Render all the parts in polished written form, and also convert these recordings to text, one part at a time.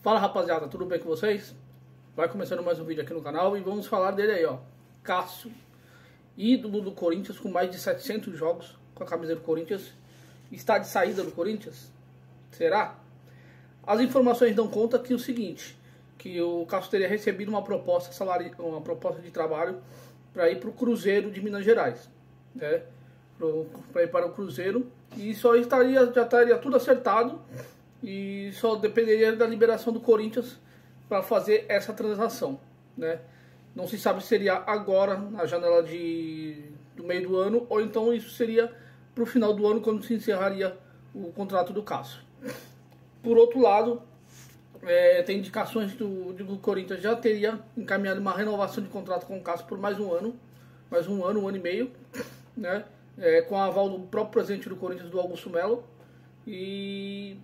Fala rapaziada, tudo bem com vocês? Vai começando mais um vídeo aqui no canal e vamos falar dele aí, ó. Cássio, ídolo do Corinthians com mais de 700 jogos com a camisa do Corinthians. Está de saída do Corinthians? Será? As informações dão conta que o seguinte, que o Cássio teria recebido uma proposta de trabalho para ir para o Cruzeiro de Minas Gerais, né? Para ir para o Cruzeiro, e já estaria tudo acertado e só dependeria da liberação do Corinthians para fazer essa transação, né? Não se sabe se seria agora, na janela do meio do ano, ou então isso seria para o final do ano, quando se encerraria o contrato do Cássio. Por outro lado, tem indicações de que o Corinthians já teria encaminhado uma renovação de contrato com o Cássio por mais um ano, um ano e meio, né? Com a aval do próprio presidente do Corinthians, do Augusto Melo, e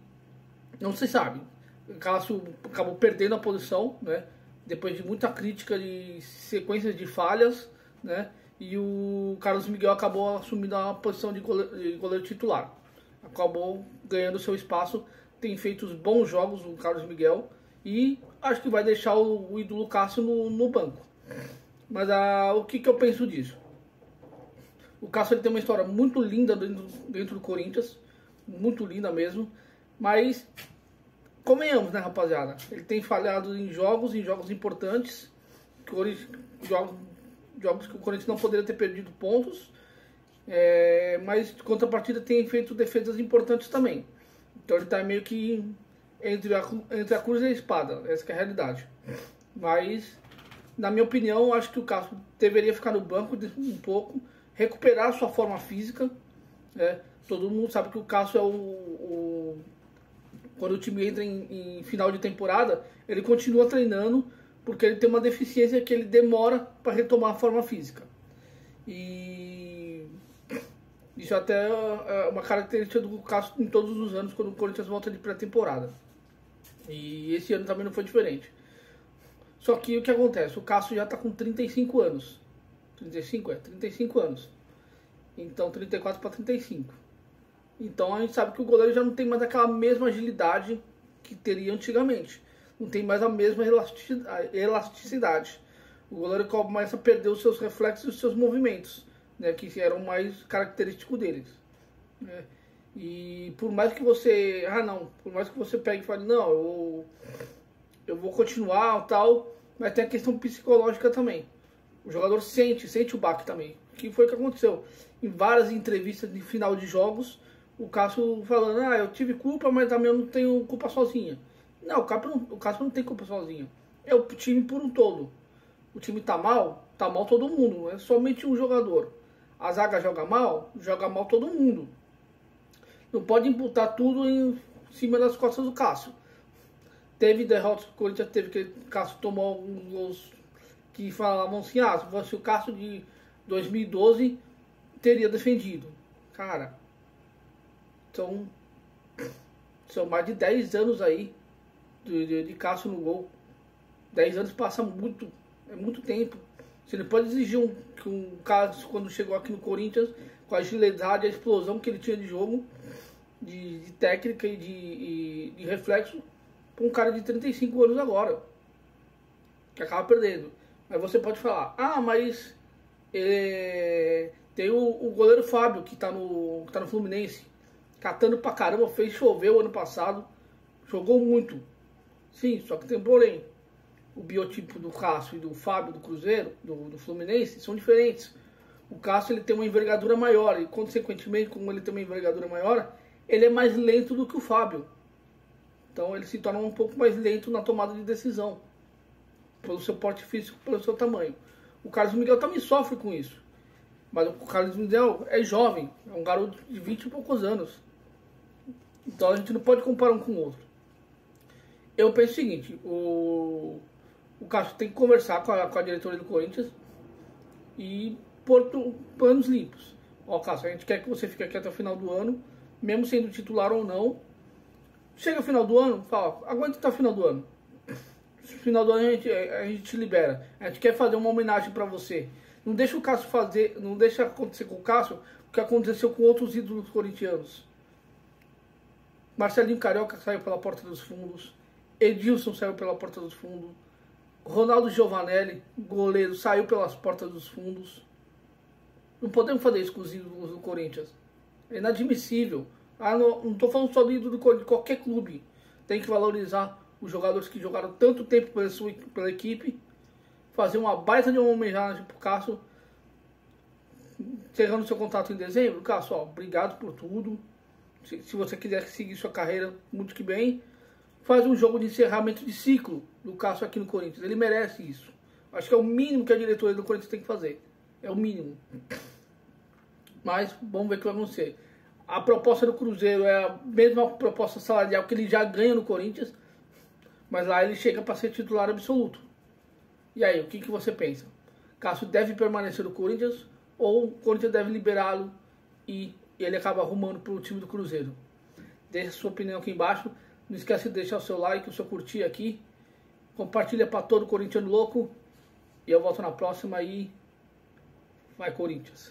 não se sabe. O Cássio acabou perdendo a posição, né? Depois de muita crítica de sequências de falhas, né? E o Carlos Miguel acabou assumindo a posição de goleiro titular. Acabou ganhando seu espaço, tem feito bons jogos o Carlos Miguel, e acho que vai deixar o ídolo Cássio no banco. Mas o que eu penso disso? O Cássio ele tem uma história muito linda dentro do Corinthians, muito linda mesmo, mas convenhamos, né, rapaziada? Ele tem falhado em jogos importantes, jogos que o Corinthians não poderia ter perdido pontos, mas de contrapartida tem feito defesas importantes também. Então ele está meio que entre a cruz e a espada, essa que é a realidade. Mas, na minha opinião, acho que o Cássio deveria ficar no banco um pouco, recuperar sua forma física, né? Todo mundo sabe que o Cássio quando o time entra em final de temporada, ele continua treinando, porque ele tem uma deficiência que ele demora para retomar a forma física. E isso até é uma característica do Cássio em todos os anos, quando o Corinthians volta de pré-temporada. E esse ano também não foi diferente. Só que o que acontece? O Cássio já está com 35 anos. 35 anos. Então 34 para 35. Então a gente sabe que o goleiro já não tem mais aquela mesma agilidade que teria antigamente. Não tem mais a mesma elasticidade. O goleiro começa a perder os seus reflexos e os seus movimentos, né, que eram mais característicos deles, né? E por mais que você pegue e fale, não, eu vou continuar tal, mas tem a questão psicológica também. O jogador sente o baque também. Que foi o que aconteceu em várias entrevistas de final de jogos, o Cássio falando, eu tive culpa, mas também eu não tenho culpa sozinha. Não, o Cássio não tem culpa sozinho. É o time por um todo. O time tá mal todo mundo, não é somente um jogador. A zaga joga mal todo mundo. Não pode imputar tudo em cima das costas do Cássio. Teve derrotas que o Corinthians teve, que o Cássio tomou alguns gols que falavam assim, se fosse o Cássio de 2012, teria defendido. Cara, são mais de 10 anos aí de Cássio no gol. 10 anos passa muito, é muito tempo. Você não pode exigir que um Cássio, quando chegou aqui no Corinthians, com a agilidade, a explosão que ele tinha de jogo, de técnica e de reflexo, para um cara de 35 anos agora, que acaba perdendo. Mas você pode falar, mas tem o goleiro Fábio, que tá no Fluminense, catando pra caramba, fez chover o ano passado, jogou muito. Sim, só que tem porém. O biotipo do Cássio e do Fábio do Cruzeiro, do Fluminense, são diferentes. O Cássio ele tem uma envergadura maior, e consequentemente, como ele tem uma envergadura maior, ele é mais lento do que o Fábio. Então ele se torna um pouco mais lento na tomada de decisão, pelo seu porte físico, pelo seu tamanho. O Carlos Miguel também sofre com isso. Mas o Carlos Miguel é jovem, é um garoto de 20 e poucos anos. Então a gente não pode comparar um com o outro. Eu penso o seguinte, o Cássio tem que conversar com a diretoria do Corinthians e pôr planos limpos. Cássio, a gente quer que você fique aqui até o final do ano, mesmo sendo titular ou não. Chega o final do ano, fala, aguenta até o final do ano. No final do ano a gente te libera. A gente quer fazer uma homenagem para você. Não deixa o Cássio não deixa acontecer com o Cássio o que aconteceu com outros ídolos corintianos. Marcelinho Carioca saiu pela porta dos fundos. Edilson saiu pela porta dos fundos. Ronaldo Giovanelli, goleiro, saiu pelas portas dos fundos. Não podemos fazer isso com os ídolos do Corinthians. É inadmissível. Não estou falando só do ídolo de qualquer clube. Tem que valorizar os jogadores que jogaram tanto tempo pela equipe. Fazer uma baita de uma homenagem pro Cássio. Encerrando seu contrato em dezembro. Cássio, obrigado por tudo. Se você quiser seguir sua carreira, muito que bem. Faz um jogo de encerramento de ciclo do Cássio aqui no Corinthians. Ele merece isso. Acho que é o mínimo que a diretoria do Corinthians tem que fazer. É o mínimo. Mas vamos ver o que vai acontecer. A proposta do Cruzeiro é a mesma proposta salarial que ele já ganha no Corinthians. Mas lá ele chega para ser titular absoluto. E aí, o que você pensa? Cássio deve permanecer no Corinthians ou o Corinthians deve liberá-lo e ele acaba arrumando para o time do Cruzeiro? Deixa a sua opinião aqui embaixo. Não esquece de deixar o seu like, o seu curtir aqui. Compartilha para todo corintiano louco. E eu volto na próxima e vai Corinthians.